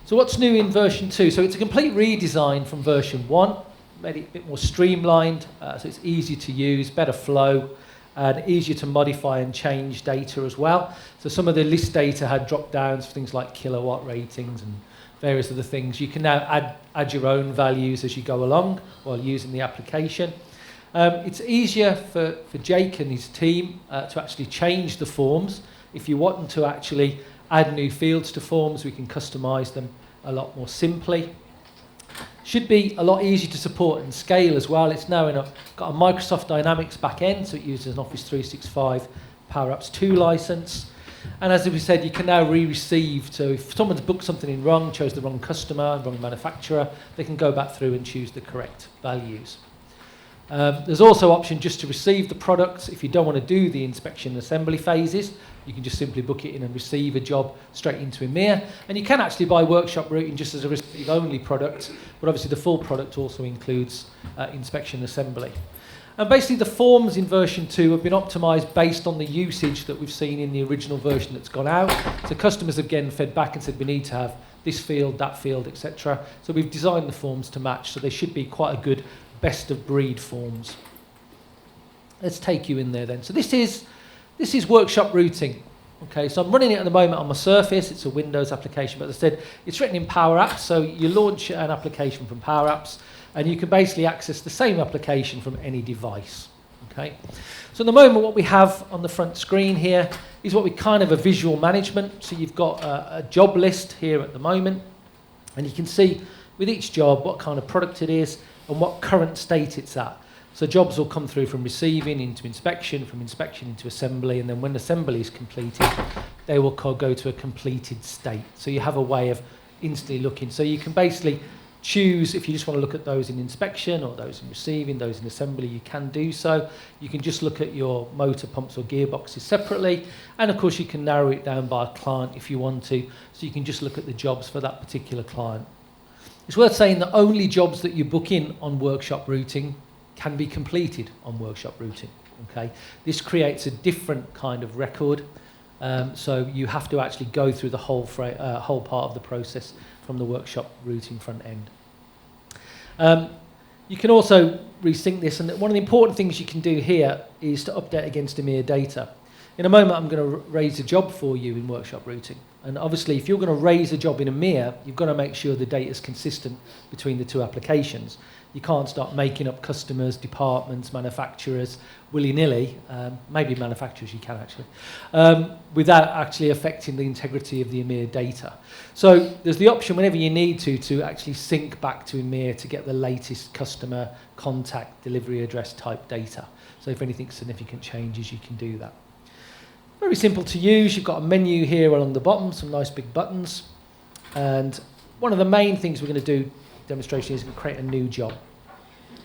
So what's new in version 2? So it's a complete redesign from version 1, made it a bit more streamlined, so it's easy to use, better flow, and easier to modify and change data as well. So some of the list data had drop downs for things like kilowatt ratings and various other things. You can now add your own values as you go along while using the application. It's easier for Jake and his team to actually change the forms. If you want them to actually add new fields to forms, we can customize them a lot more simply. Should be a lot easier to support and scale as well. It's now got a Microsoft Dynamics backend, so it uses an Office 365 Power Apps 2 license. And as we said, you can now re-receive. So if someone's booked something in wrong, chose the wrong customer, wrong manufacturer, they can go back through and choose the correct values. There's also option just to receive the products. If you don't want to do the inspection and assembly phases, you can just simply book it in and receive a job straight into EMiR. And you can actually buy workshop routing just as a receive-only product, but obviously the full product also includes inspection and assembly. And basically the forms in version 2 have been optimized based on the usage that we've seen in the original version that's gone out. So customers have again fed back and said we need to have this field, that field, etc. So we've designed the forms to match, so they should be quite a good best of breed forms. Let's take you in there then. So this is workshop routing. Okay, so I'm running it at the moment on my Surface. It's a Windows application, but as I said, it's written in Power Apps. So you launch an application from Power Apps, and you can basically access the same application from any device. Okay, so at the moment, what we have on the front screen here is what we kind of a visual management. So you've got a job list here at the moment, and you can see with each job what kind of product it is and what current state it's at. So jobs will come through from receiving into inspection, from inspection into assembly, and then when assembly is completed, they will go to a completed state. So you have a way of instantly looking. So you can basically choose if you just want to look at those in inspection or those in receiving, those in assembly, you can do so. You can just look at your motor pumps or gearboxes separately, and of course you can narrow it down by client if you want to, so you can just look at the jobs for that particular client. It's worth saying that only jobs that you book in on workshop routing can be completed on workshop routing. Okay, this creates a different kind of record, so you have to actually go through the whole part of the process from the workshop routing front end. You can also resync this, and one of the important things you can do here is to update against EMiR data. In a moment, I'm going to raise a job for you in workshop routing. And obviously, if you're going to raise a job in EMiR, you've got to make sure the data is consistent between the two applications. You can't start making up customers, departments, manufacturers, willy-nilly, maybe manufacturers you can actually, without actually affecting the integrity of the EMiR data. So there's the option whenever you need to actually sync back to EMiR to get the latest customer contact, delivery address type data. So if anything significant changes, you can do that. Very simple to use. You've got a menu here along the bottom, some nice big buttons. And one of the main things we're going to do, demonstration, is create a new job.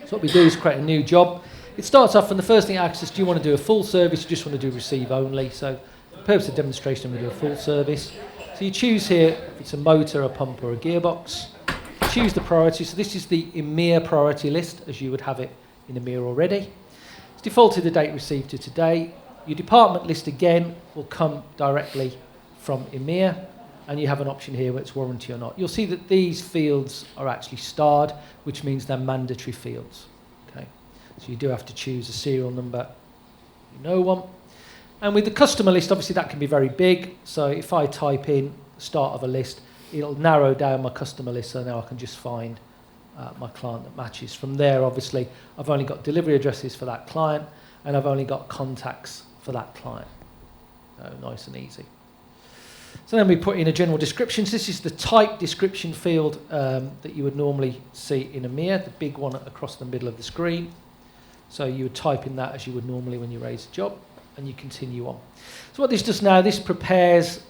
So what we do is create a new job. It starts off, and the first thing it asks us, do you want to do a full service, or you just want to do receive only? So for the purpose of demonstration, we do a full service. So you choose here if it's a motor, a pump, or a gearbox. Choose the priority. So this is the EMiR priority list, as you would have it in EMiR already. It's defaulted the date received to today. Your department list, again, will come directly from EMiR, and you have an option here where it's warranty or not. You'll see that these fields are actually starred, which means they're mandatory fields. Okay, so you do have to choose a serial number, you know one. And with the customer list, obviously that can be very big. So if I type in the start of a list, it'll narrow down my customer list, so now I can just find my client that matches. From there, obviously, I've only got delivery addresses for that client, and I've only got contacts for that client. So nice and easy. So then we put in a general description. So this is the type description field that you would normally see in EMiR, the big one across the middle of the screen. So you would type in that as you would normally when you raise a job, and you continue on. So what this does now, this prepares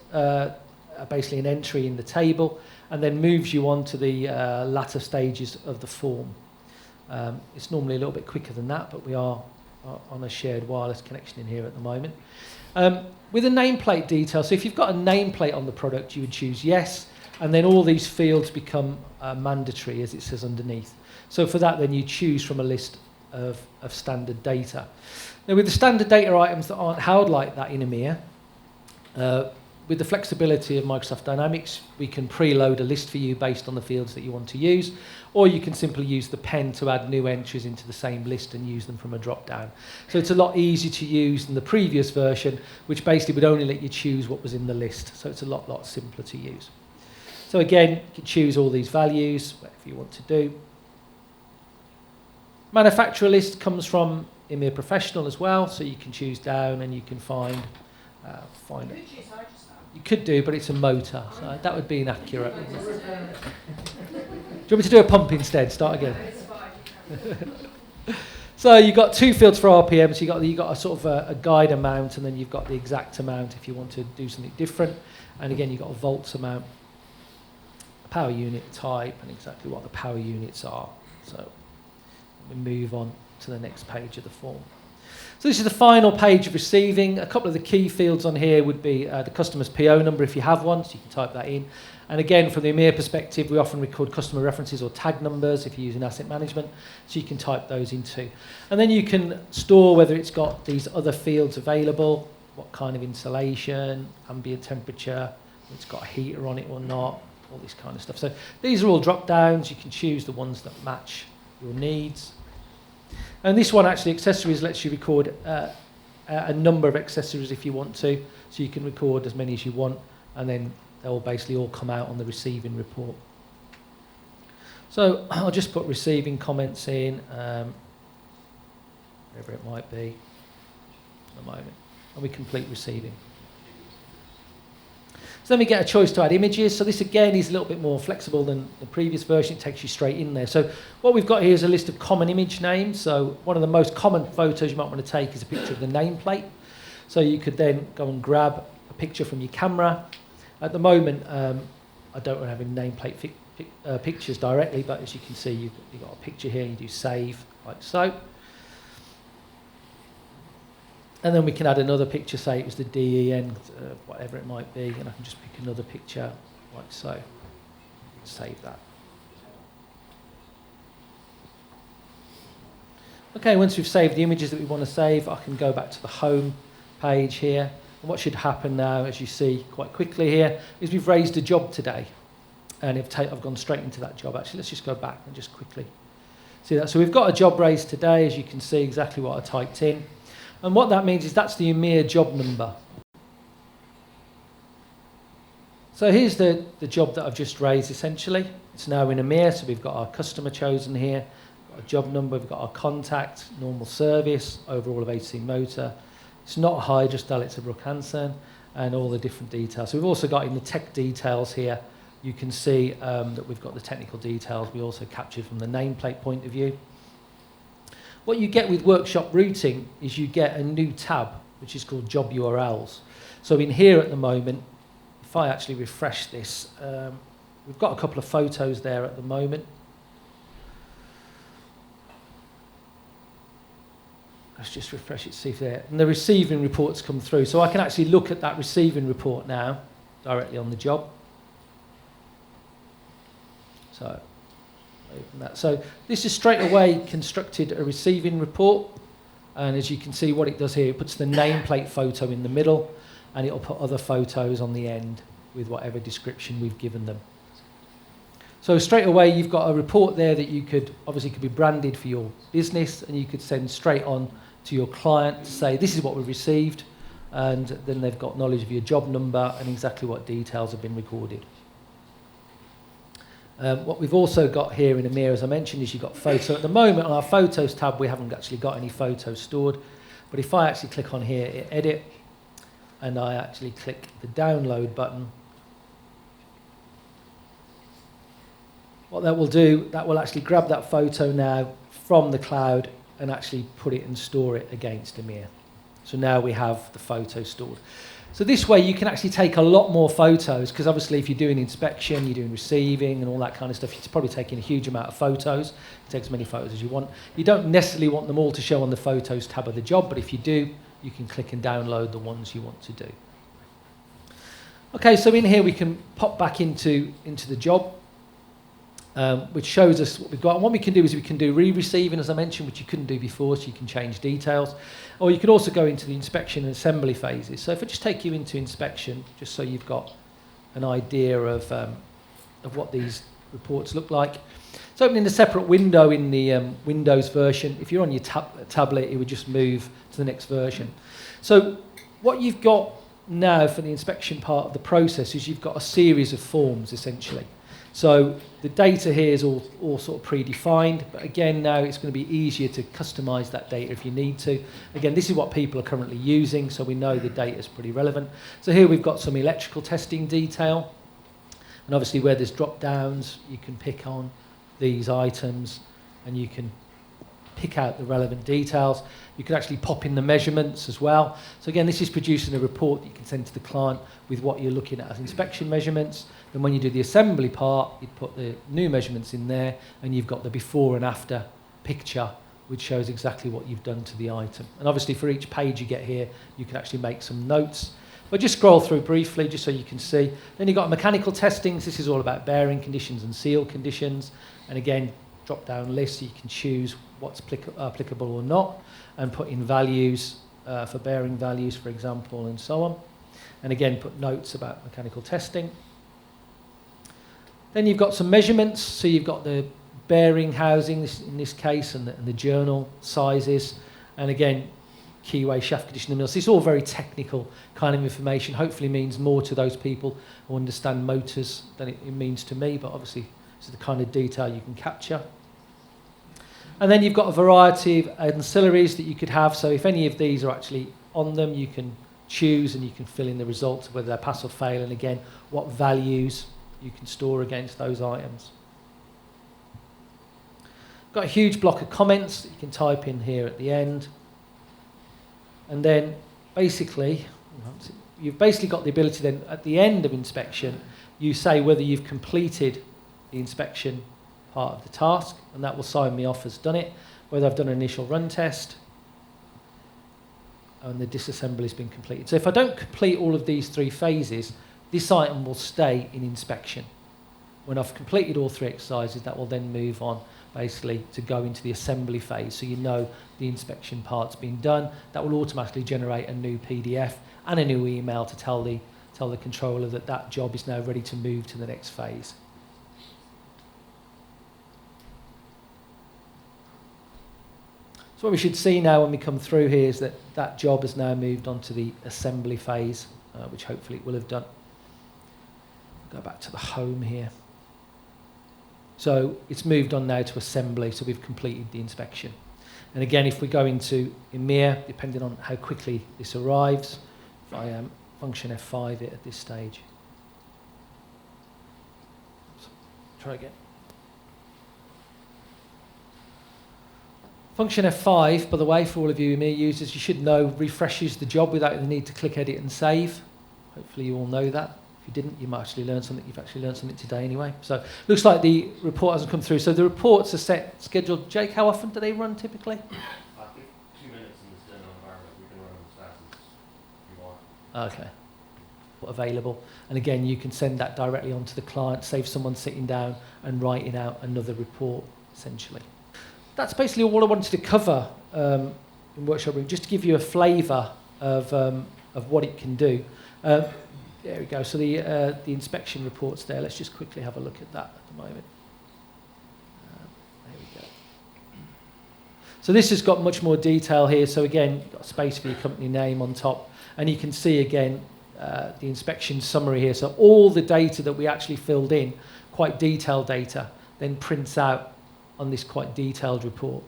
basically an entry in the table, and then moves you on to the latter stages of the form. It's normally a little bit quicker than that, but we are on a shared wireless connection in here at the moment. With a nameplate detail, so if you've got a nameplate on the product, you would choose yes, and then all these fields become mandatory, as it says underneath. So for that, then you choose from a list of standard data. Now, with the standard data items that aren't held like that in EMiR, with the flexibility of Microsoft Dynamics, we can preload a list for you based on the fields that you want to use, or you can simply use the pen to add new entries into the same list and use them from a drop-down. So it's a lot easier to use than the previous version, which basically would only let you choose what was in the list. So it's a lot simpler to use. So again, you can choose all these values, whatever you want to do. Manufacturer list comes from EMiR Professional as well, so you can choose down and you can find it. You could do, but it's a motor, so that would be inaccurate. Do you want me to do a pump instead? Start again. So you've got two fields for RPM, so you've got a sort of a guide amount, and then you've got the exact amount if you want to do something different. And again, you've got a volts amount, a power unit type, and exactly what the power units are. So we move on to the next page of the form. So this is the final page of receiving. A couple of the key fields on here would be the customer's PO number if you have one, so you can type that in. And again, from the EMiR perspective, we often record customer references or tag numbers if you're using asset management, so you can type those in too. And then you can store whether it's got these other fields available, what kind of insulation, ambient temperature, if it's got a heater on it or not, all this kind of stuff. So these are all drop downs. You can choose the ones that match your needs. And this one, actually, accessories lets you record a number of accessories if you want to. So you can record as many as you want, and then they'll basically all come out on the receiving report. So I'll just put receiving comments in, wherever it might be at the moment, and we complete receiving. So then we get a choice to add images. So this again is a little bit more flexible than the previous version. It takes you straight in there. So what we've got here is a list of common image names. So one of the most common photos you might want to take is a picture of the nameplate. So you could then go and grab a picture from your camera. At the moment, I don't have any nameplate pictures directly, but as you can see, you've got a picture here. You do save, like so. And then we can add another picture, say it was the DEN, whatever it might be, and I can just pick another picture, like so. Save that. Okay, once we've saved the images that we want to save, I can go back to the home page here. And what should happen now, as you see quite quickly here, is we've raised a job today. And I've gone straight into that job. Actually, let's just go back and just quickly see that. So we've got a job raised today, as you can see exactly what I typed in. And what that means is that's the EMiR job number. So here's the job that I've just raised, essentially. It's now in EMiR, so we've got our customer chosen here, we've got a job number, we've got our contact, normal service, overall of 18 motor. It's not a Hydrostal, it's a Brook Hansen, and all the different details. So we've also got in the tech details here, you can see that we've got the technical details we also captured from the nameplate point of view. What you get with workshop routing is you get a new tab, which is called job URLs. So in here at the moment, if I actually refresh this, we've got a couple of photos there at the moment. Let's just refresh it, see if there, and the receiving reports come through. So I can actually look at that receiving report now, directly on the job. So open that. So this is straight away constructed a receiving report, and as you can see what it does here, it puts the nameplate photo in the middle, and it'll put other photos on the end with whatever description we've given them. So straight away you've got a report there that you could be branded for your business, and you could send straight on to your client to say this is what we've received, and then they've got knowledge of your job number and exactly what details have been recorded. What we've also got here in EMiR, as I mentioned, is you've got photo. At the moment on our photos tab we haven't actually got any photos stored, but if I actually click on here, edit, and I actually click the download button, what that will do, that will actually grab that photo now from the cloud and actually put it and store it against EMiR. So now we have the photo stored. So this way you can actually take a lot more photos, because obviously if you're doing inspection, you're doing receiving and all that kind of stuff, you're probably taking a huge amount of photos. Take as many photos as you want. You don't necessarily want them all to show on the photos tab of the job, but if you do, you can click and download the ones you want to do. Okay, so in here we can pop back into the job. which shows us what we've got. And what we can do is we can do re-receiving, as I mentioned, which you couldn't do before, so you can change details. Or you could also go into the inspection and assembly phases. So if I just take you into inspection, just so you've got an idea of what these reports look like. It's opening a separate window in the Windows version. If you're on your tablet, it would just move to the next version. So what you've got now for the inspection part of the process is you've got a series of forms, essentially. So the data here is all sort of predefined, but again, now it's going to be easier to customize that data if you need to. Again, this is what people are currently using, so we know the data is pretty relevant. So here we've got some electrical testing detail, and obviously where there's drop downs, you can pick on these items and you can pick out the relevant details. You can actually pop in the measurements as well. So again, this is producing a report that you can send to the client with what you're looking at as inspection measurements. Then when you do the assembly part, you put the new measurements in there, and you've got the before and after picture, which shows exactly what you've done to the item. And obviously for each page you get here, you can actually make some notes. But just scroll through briefly, just so you can see. Then you've got mechanical testings. This is all about bearing conditions and seal conditions. And again, drop-down list, so you can choose what's applicable or not, and put in values for bearing values, for example, and so on. And again, put notes about mechanical testing. Then you've got some measurements. So you've got the bearing housing, in this case, and the journal sizes. And again, keyway, shaft condition, and mills. So it's all very technical kind of information. Hopefully means more to those people who understand motors than it means to me, but obviously it's the kind of detail you can capture. And then you've got a variety of ancillaries that you could have. So if any of these are actually on them, you can choose and you can fill in the results, whether they're pass or fail, and again, what values you can store against those items. Got a huge block of comments that you can type in here at the end. And then basically, you've basically got the ability then at the end of inspection, you say whether you've completed the inspection part of the task, and that will sign me off as done it, whether I've done an initial run test, and the disassembly has been completed. So if I don't complete all of these three phases, this item will stay in inspection. When I've completed all three exercises, that will then move on basically to go into the assembly phase, so you know the inspection part's been done. That will automatically generate a new PDF and a new email to tell the controller that that job is now ready to move to the next phase. So what we should see now when we come through here is that that job has now moved on to the assembly phase, which hopefully it will have done. Go back to the home here. So it's moved on now to assembly, so we've completed the inspection. And again, if we go into EMiR, depending on how quickly this arrives, if I function F5 it at this stage. Oops. Try again. Function F5, by the way, for all of you EMiR users, you should know refreshes the job without the need to click edit and save. Hopefully you all know that. If you didn't, you might actually learn something. You've actually learned something today anyway. So looks like the report hasn't come through. So the reports are scheduled. Jake, how often do they run typically? I think 2 minutes in the standard environment. We can run them as fast as you want. Okay. Available. And again, you can send that directly onto the client, save someone sitting down and writing out another report, essentially. That's basically all I wanted to cover in Workshop Room, just to give you a flavour of what it can do. There we go. So the inspection reports there. Let's just quickly have a look at that at the moment. There we go. So this has got much more detail here. So again, you've got a space for your company name on top, and you can see again the inspection summary here. So all the data that we actually filled in, quite detailed data, then prints out on this quite detailed report.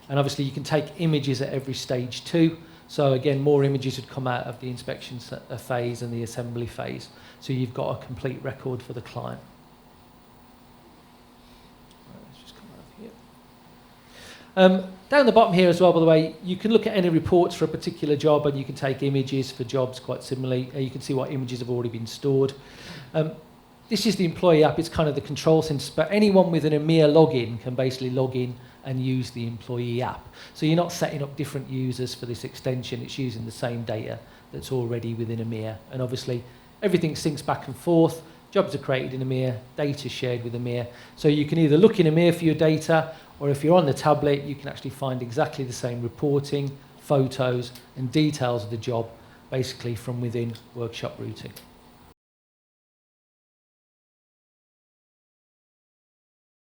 And obviously you can take images at every stage too. So again, more images would come out of the inspection phase and the assembly phase. So you've got a complete record for the client. Right, let's just come out of here. Down the bottom here as well, by the way, you can look at any reports for a particular job, and you can take images for jobs quite similarly. You can see what images have already been stored. This is the employee app. It's kind of the control center, but anyone with an EMiR login can basically log in and use the employee app. So you're not setting up different users for this extension. It's using the same data that's already within EMiR. And obviously, everything syncs back and forth. Jobs are created in EMiR, data shared with EMiR. So you can either look in EMiR for your data, or if you're on the tablet, you can actually find exactly the same reporting, photos, and details of the job, basically from within workshop routing.